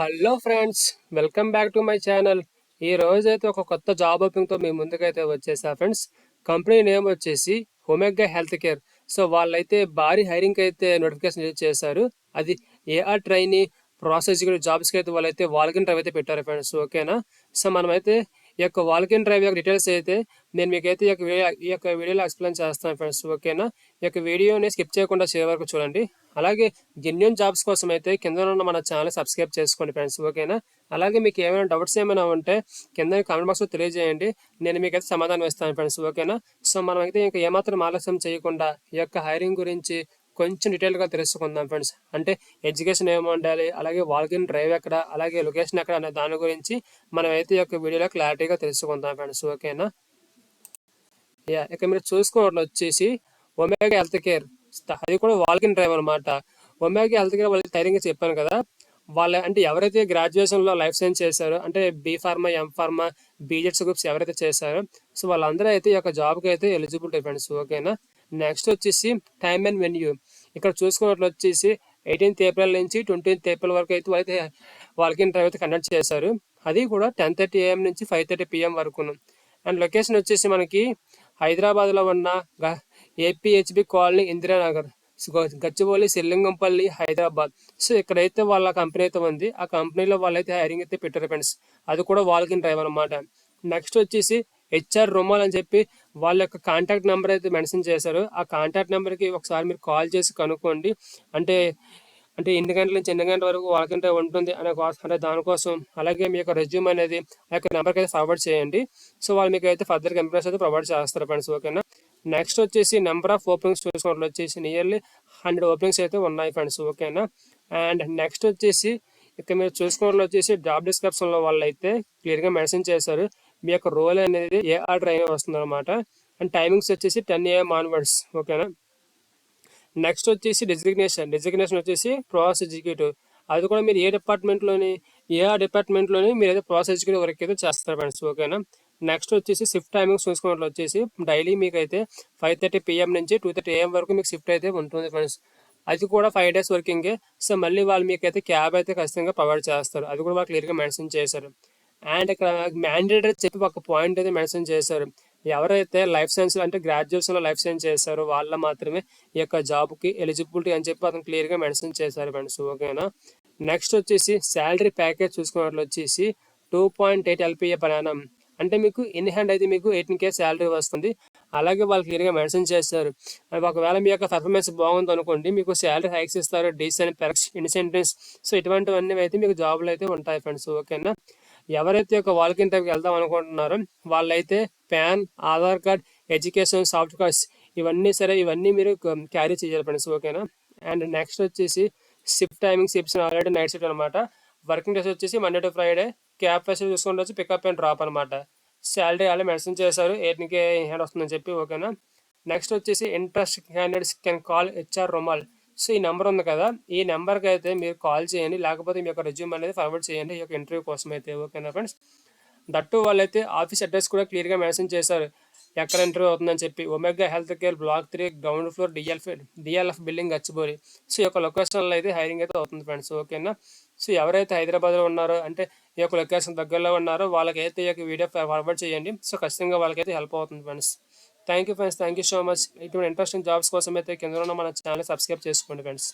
Hello friends, welcome back to my channel. ఈ రోజైతే ఒక కొత్త జాబ్ ఓపెనింగ్తో మీ ముందుకైతే వచ్చేసా ఫ్రెండ్స్. కంపెనీ నేమ్ వచ్చేసి ఒమెగా హెల్త్ కేర్. సో వాళ్ళైతే భారీ హైరింగ్ అయితే నోటిఫికేషన్ రిలీజ్ చేశారు. అది ఏఆర్ ట్రైనీ ప్రాసెస్ జాబ్స్కి అయితే వాళ్ళైతే వాల్కిన్ డ్రైవ్ అయితే పెట్టారు ఫ్రెండ్స్. ఓకేనా? సో మనమైతే ఈ యొక్క వాల్కిన్ డ్రైవ్ యొక్క డీటెయిల్స్ అయితే నేను మీకైతే ఈ యొక్క వీడియోలో ఎక్స్ప్లెయిన్ చేస్తాను ఫ్రెండ్స్. ఓకేనా? ఈ యొక్క వీడియోని స్కిప్ చేయకుండా చివరి వరకు చూడండి. అలాగే జెన్యూన్ జాబ్స్ కోసం అయితే కింద ఉన్న మన ఛానల్ సబ్స్క్రైబ్ చేసుకోండి ఫ్రెండ్స్. ఓకేనా? అలాగే మీకు ఏమైనా డౌట్స్ ఏమైనా ఉంటే కింద కామెంట్ బాక్స్లో తెలియజేయండి. నేను మీకైతే సమాధానం ఇస్తాను ఫ్రెండ్స్. ఓకేనా? సో మనం అయితే ఇంకా ఏమాత్రం ఆలస్యం చేయకుండా ఈ యొక్క హైరింగ్ గురించి కొంచెం డీటెయిల్గా తెలుసుకుందాం ఫ్రెండ్స్. అంటే ఎడ్యుకేషన్ ఏమి ఉండాలి, అలాగే వాల్కిన్ డ్రైవ్ ఎక్కడ, అలాగే లొకేషన్ ఎక్కడ అనే దాని గురించి మనం అయితే ఈ యొక్క వీడియోలో క్లారిటీగా తెలుసుకుందాం ఫ్రెండ్స్. ఓకేనా? ఇక మీరు చూసుకోవడం వచ్చేసి ఒమేగా హెల్త్ కేర్, అది కూడా వాల్కిన్ డ్రైవ్ అనమాట. ఒమేగా హెల్త్ కేర్ వాళ్ళకి ధైర్యంగా చెప్పాను కదా, వాళ్ళ అంటే ఎవరైతే గ్రాడ్యుయేషన్లో లైఫ్ సైన్స్ చేశారో, అంటే B pharma, M pharma, BZCs groups ఎవరైతే చేశారో, సో వాళ్ళందరూ అయితే ఈ యొక్క జాబ్కి అయితే ఎలిజిబిలిటీ ఫ్రెండ్స్. ఓకేనా? నెక్స్ట్ వచ్చేసి టైమ్ అండ్ వెన్యూ. ఇక్కడ చూసుకున్నట్లు వచ్చేసి 18th ఏప్రిల్ నుంచి 20th ఏప్రిల్ వరకు అయితే వాల్కిన్ డ్రైవ్ అయితే కండక్ట్ చేశారు. అది కూడా 10:30 AM నుంచి 5:30 PM వరకును. అండ్ లొకేషన్ వచ్చేసి మనకి హైదరాబాద్లో ఉన్న APHB colony, Indiranagar, Gachibowli, Serilingampally, Hyderabad. So ఇక్కడైతే వాళ్ళ కంపెనీ అయితే ఉంది. ఆ కంపెనీలో వాళ్ళైతే హైరింగ్ అయితే పెట్టారు ఫ్రెండ్స్. అది కూడా వాల్కిన్ డ్రైవ్ అనమాట. నెక్స్ట్ వచ్చేసి హెచ్ఆర్ రుమాల్ అని చెప్పి వాళ్ళ యొక్క కాంటాక్ట్ నెంబర్ అయితే మెన్షన్ చేశారు. ఆ కాంటాక్ట్ నెంబర్కి ఒకసారి మీరు కాల్ చేసి కనుక్కోండి. అంటే అంటే ఎన్ని గంటల నుంచి ఎన్ని గంటల వరకు వాళ్ళకంటే ఉంటుంది అంటే దానికోసం. అలాగే మీ యొక్క రెజ్యూమ్ అనేది ఆ యొక్క నెంబర్కి అయితే ఫార్వర్డ్ చేయండి. సో వాళ్ళు మీకు అయితే ఫర్దర్ ఇంప్రెస్ అయితే ప్రొవైడ్ చేస్తారు ఫ్రెండ్స్. ఓకేనా? నెక్స్ట్ వచ్చేసి నెంబర్ ఆఫ్ ఓపెనింగ్స్ చూసుకున్నట్లు వచ్చేసి నియర్లీ 100 ఓపెనింగ్స్ అయితే ఉన్నాయి ఫ్రెండ్స్. ఓకేనా? అండ్ నెక్స్ట్ వచ్చేసి ఇక్కడ మీరు చూసుకున్నట్లు వచ్చేసి జాబ్ డిస్క్రిప్షన్లో వాళ్ళు అయితే క్లియర్గా మెన్షన్ చేశారు. మీ యొక్క రోల్ అనేది ఏ ఆర్డర్ అయినా వస్తుంది అనమాట. అండ్ టైమింగ్స్ వచ్చేసి 10 AM ఆన్వర్డ్స్. ఓకేనా? నెక్స్ట్ వచ్చేసి డెసిగ్నేషన్ వచ్చేసి ప్రాసెస్ ఎగ్జిక్యూటివ్. అది కూడా మీరు ఏ డిపార్ట్మెంట్లోని మీరు అయితే ప్రాసెస్ ఎగ్జిక్యూటివ్ వర్క్ అయితే చేస్తారు ఫ్రెండ్స్. ఓకేనా? నెక్స్ట్ వచ్చేసి షిఫ్ట్ టైమింగ్స్ చూసుకున్నట్లు వచ్చేసి డైలీ మీకు అయితే 5:30 PM నుంచి 2:30 AM వరకు మీకు షిఫ్ట్ అయితే ఉంటుంది ఫ్రెండ్స్. అది కూడా 5 days వర్కింగే. సో మళ్ళీ వాళ్ళు మీకు అయితే క్యాబ్ అయితే ఖచ్చితంగా ప్రొవైడ్ చేస్తారు. అది కూడా వాళ్ళు క్లియర్గా మెన్షన్ చేశారు. అండ్ ఇక్కడ మ్యాండేటరీ చెప్పి ఒక పాయింట్ అయితే మెన్షన్ చేశారు. ఎవరైతే లైఫ్ సైన్స్ అంటే గ్రాడ్యుయేషన్లో లైఫ్ సైన్స్ చేస్తారో వాళ్ళ మాత్రమే ఈ యొక్క జాబ్కి ఎలిజిబిలిటీ అని చెప్పి అతను క్లియర్గా మెన్షన్ చేశారు ఫ్రెండ్స్. ఓకేనా? నెక్స్ట్ వచ్చేసి శాలరీ ప్యాకేజ్ చూసుకున్నట్లు వచ్చేసి 2.8 LPA per annum. అంటే మీకు ఇన్ హ్యాండ్ అయితే మీకు 18K శాలరీ వస్తుంది. అలాగే వాళ్ళు క్లియర్గా మెన్షన్ చేస్తారు, ఒకవేళ మీ యొక్క పర్ఫార్మెన్స్ బాగుంది అనుకోండి, మీకు శాలరీ హైక్స్ ఇస్తారు, డీసెంట్ పెర్క్స్, ఇన్సెంటివ్స్. సో ఇటువంటివన్నీ అయితే మీకు జాబ్లు అయితే ఉంటాయి ఫ్రెండ్స్. ఓకేనా? ఎవరైతే ఒక వాల్కిన్ ఇంటర్వ్యూకి వెళ్దాం అనుకుంటున్నారో వాళ్ళైతే pan, Aadhaar card, education, soft cards ఇవన్నీ మీరు క్యారీ చేయాలి ఫ్రెండ్స్. ఓకేనా? అండ్ నెక్స్ట్ వచ్చేసి షిఫ్ట్ టైమింగ్స్ చెప్పిన ఆల్రెడీ నైట్ షిఫ్ట్ అనమాట. వర్కింగ్ డేస్ వచ్చేసి Monday to Friday. Cab facility చూసుకుంటే వచ్చి పికప్ అండ్ డ్రాప్ అనమాట. శాలరీ అలా మెన్షన్ చేశారు, 18K హ్యాండ్ వస్తుందని చెప్పి. ఓకేనా? నెక్స్ట్ వచ్చేసి interest candidates can call HR rumal. So ఈ నెంబర్ ఉంది కదా, ఈ నెంబర్కి అయితే మీరు కాల్ చేయండి, లేకపోతే మీ యొక్క రెజ్యూమ్ అనేది ఫార్వర్డ్ చేయండి ఈ యొక్క ఇంటర్వ్యూ కోసం అయితే. ఓకేనా ఫ్రెండ్స్? దట్టు వాళ్ళైతే ఆఫీస్ అడ్రస్ కూడా క్లియర్గా మెన్షన్ చేశారు, ఎక్కడ ఇంటర్వ్యూ అవుతుందని చెప్పి. Omega health care, block 3, ground floor, DLF building, Gachibowli. So ఈ యొక్క లొకేషన్లో అయితే హైరింగ్ అయితే అవుతుంది ఫ్రెండ్స్. ఓకేనా? సో ఎవరైతే హైదరాబాద్లో ఉన్నారో, అంటే ఈ యొక్క లొకేషన్ దగ్గరలో ఉన్నారో వాళ్ళకైతే ఈ యొక్క వీడియో ఫార్వర్డ్ చేయండి. సో ఖచ్చితంగా వాళ్ళకైతే హెల్ప్ అవుతుంది friends. Thank you friends, thank you so much. ఇటువంటి ఇంట్రెస్టింగ్ జాబ్స్ కోసం అయితే కింద ఉన్న మన ఛానల్ సబ్స్క్రైబ్ చేసుకోండి ఫ్రెండ్స్.